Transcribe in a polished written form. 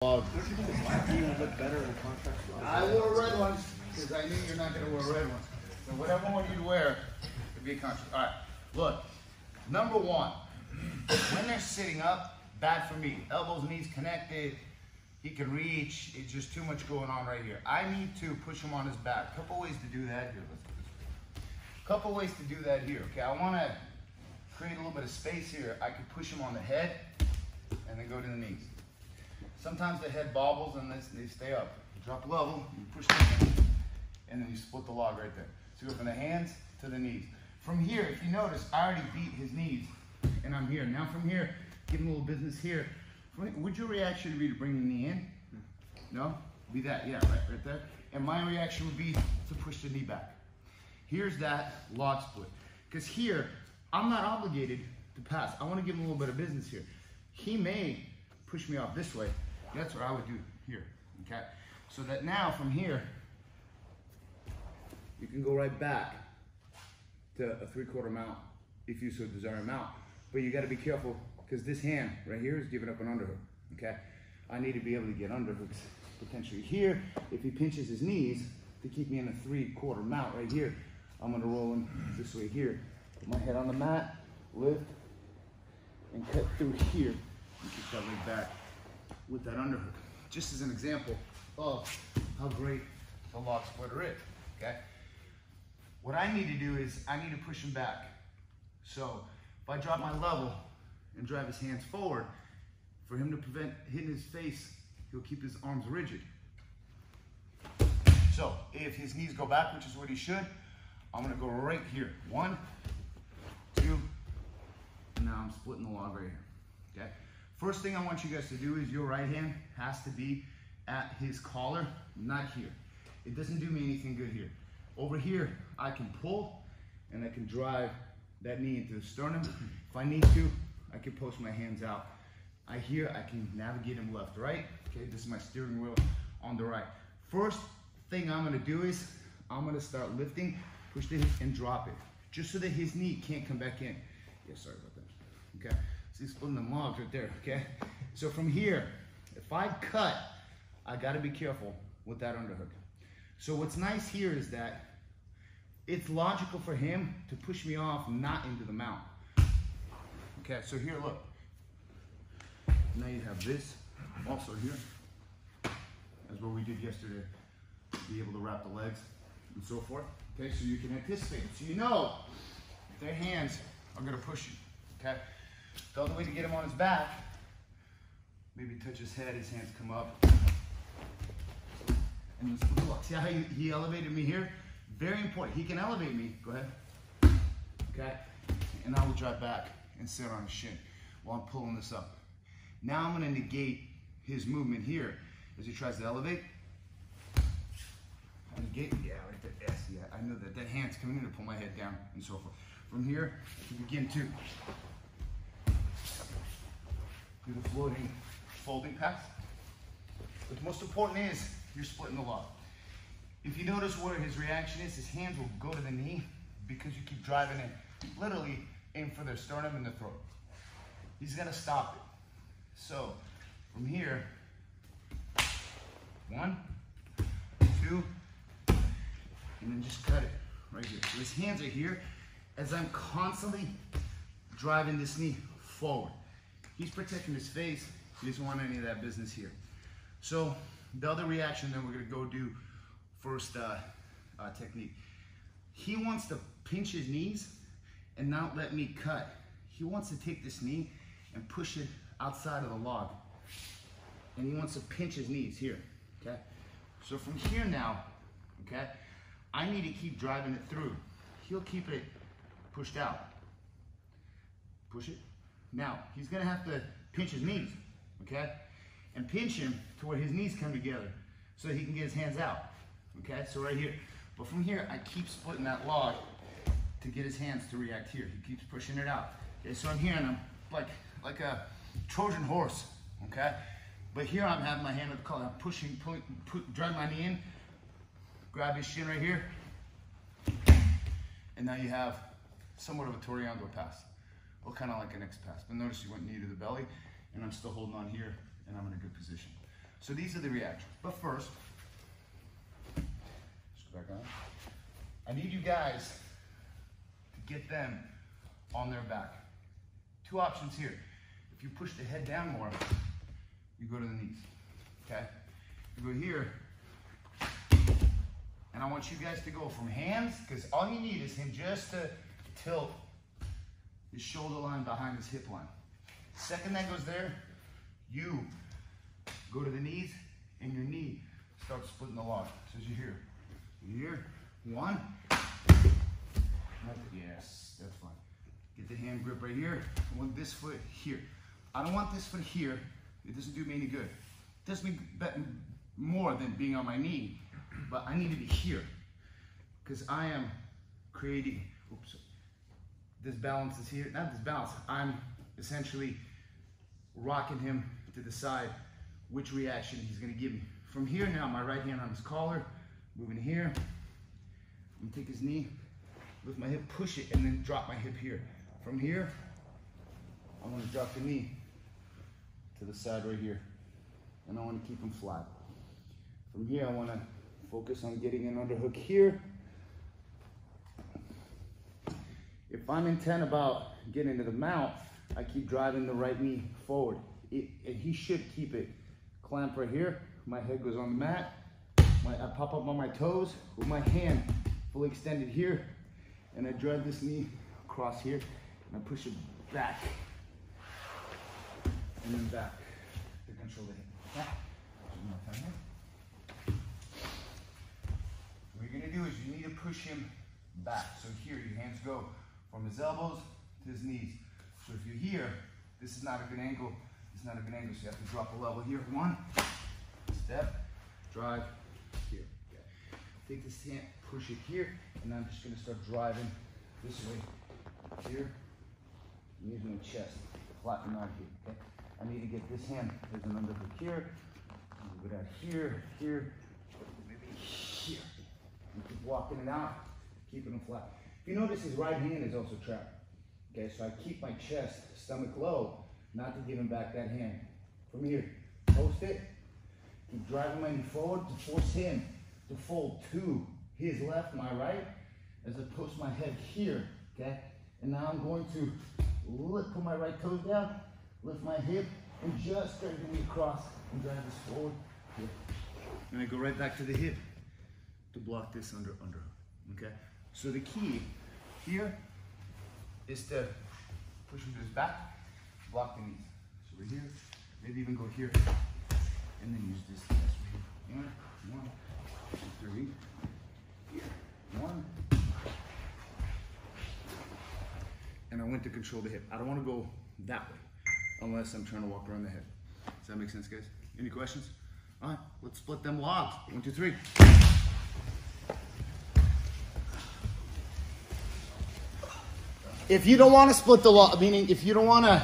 Don't you think the black knee would look better in contrast? I wore a red one because I knew you're not going to wear a red one. So whatever one you wear could be a contrast. All right, look. Number one, when they're sitting up, bad for me. Elbows, knees connected. He can reach. It's just too much going on right here. I need to push him on his back. Couple ways to do that here. Let's do this. Couple ways to do that here. Okay, I want to create a little bit of space here. I could push him on the head and then go to the knees. Sometimes the head bobbles and they stay up. You drop level, you push them, and then you split the log right there. So you go from the hands to the knees. From here, if you notice, I already beat his knees, and I'm here. Now from here, give him a little business here. Would your reaction be to bring the knee in? No? Be that, yeah, right there. And my reaction would be to push the knee back. Here's that log split. Because here, I'm not obligated to pass. I want to give him a little bit of business here. He may push me off this way. That's what I would do here, okay? So that now from here, you can go right back to a 3/4 mount if you so desire a mount. But you gotta be careful because this hand right here is giving up an underhook, okay? I need to be able to get underhooks potentially here. If he pinches his knees to keep me in a 3/4 mount right here, I'm gonna roll him this way here. Put my head on the mat, lift, and cut through here and kick that leg back with that underhook. Just as an example of how great the log splitter is, okay? What I need to do is I need to push him back. So if I drop my level and drive his hands forward, for him to prevent hitting his face, he'll keep his arms rigid. So if his knees go back, which is what he should, I'm gonna go right here. 1, 2, and now I'm splitting the log right here, okay? First thing I want you guys to do is your right hand has to be at his collar, not here. It doesn't do me anything good here. Over here, I can pull and I can drive that knee into the sternum. If I need to, I can post my hands out. I can navigate him left, right. Okay, this is my steering wheel on the right. First thing I'm gonna do is I'm gonna start lifting, push the hip and drop it, just so that his knee can't come back in. Yeah, sorry about that, okay. See, splitting the logs right there, okay? So from here, if I cut, I gotta be careful with that underhook. So what's nice here is that it's logical for him to push me off, not into the mount. Okay, so here, look. Now you have this also here, as what we did yesterday, be able to wrap the legs and so forth. Okay, so you can anticipate it. So you know their hands are gonna push you, okay? The other way to get him on his back, maybe touch his head, his hands come up. And look, see how he elevated me here? Very important. He can elevate me. Go ahead. Okay? And I will drive back and sit on his shin while I'm pulling this up. Now I'm going to negate his movement here as he tries to elevate. I negate, yeah, right there. Yes, yeah, I know that. That hand's coming in to pull my head down and so forth. From here, you begin to do the floating folding pass. But the most important is you're splitting the log. If you notice where his reaction is, his hands will go to the knee because you keep driving it literally in for their sternum and the throat. He's gonna stop it. So from here, 1, 2, and then just cut it right here. So his hands are here as I'm constantly driving this knee forward. He's protecting his face. He doesn't want any of that business here. So the other reaction then we're gonna go do first technique. He wants to pinch his knees and not let me cut. He wants to take this knee and push it outside of the log. And he wants to pinch his knees here, okay? So from here now, okay, I need to keep driving it through. He'll keep it pushed out. Push it. Now, he's gonna have to pinch his knees, okay? And pinch him to where his knees come together so that he can get his hands out, okay? So right here. But from here, I keep splitting that log to get his hands to react here. He keeps pushing it out. Okay, so I'm here and I'm like a Trojan horse, okay? But here I'm having my hand at the collar. I'm pushing, drag my knee in, grab his shin right here, and now you have somewhat of a Toriando pass. Well, kind of like an X pass. But notice you went knee to the belly, and I'm still holding on here, and I'm in a good position. So these are the reactions. But first, let's go back on. I need you guys to get them on their back. Two options here. If you push the head down more, you go to the knees, okay? You go here, and I want you guys to go from hands, because all you need is him just to tilt his shoulder line behind his hip line. Second that goes there, you go to the knees, and your knee starts splitting the log. So as you here, one, yes, that's fine. Get the hand grip right here. I want this foot here. I don't want this foot here. It doesn't do me any good. It does me more than being on my knee, but I need to be here because I am creating, oops, this balance is here, not this balance, I'm essentially rocking him to the side, which reaction he's gonna give me. From here now, my right hand on his collar, moving here, I'm gonna take his knee, lift my hip, push it, and then drop my hip here. From here, I'm gonna drop the knee to the side right here, and I wanna keep him flat. From here, I wanna focus on getting an underhook here. If I'm intent about getting to the mount, I keep driving the right knee forward. He should keep it clamped right here. My head goes on the mat. I pop up on my toes with my hand fully extended here, and I drive this knee across here, and I push it back, and then back to control the hip. One more time here. What you're gonna do is you need to push him back. So here, your hands go from his elbows to his knees. So if you're here, this is not a good angle. It's not a good angle, so you have to drop a level here. One, step, drive, here. Okay. Take this hand, push it here, and I'm just gonna start driving this way, here. I'm using my chest, flatten out here, okay? I need to get this hand, there's an underhook here, move it out here, here, maybe here. And keep walking it out, keeping it flat. If you notice, his right hand is also trapped. Okay, so I keep my chest, stomach low, not to give him back that hand. From here, post it, keep driving my knee forward to force him to fold to his left, my right, as I post my head here, okay? And now I'm going to put my right toes down, lift my hip, and just start getting across and drive this forward here. And I go right back to the hip to block this under, okay? So the key here is to push him to his back, block the knees. So we're here, maybe even go here, and then use this. One, two, three, here, one. And I went to control the hip. I don't want to go that way unless I'm trying to walk around the head. Does that make sense, guys? Any questions? All right, let's split them logs. 1, 2, 3. If you don't want to split the log, meaning if you don't want to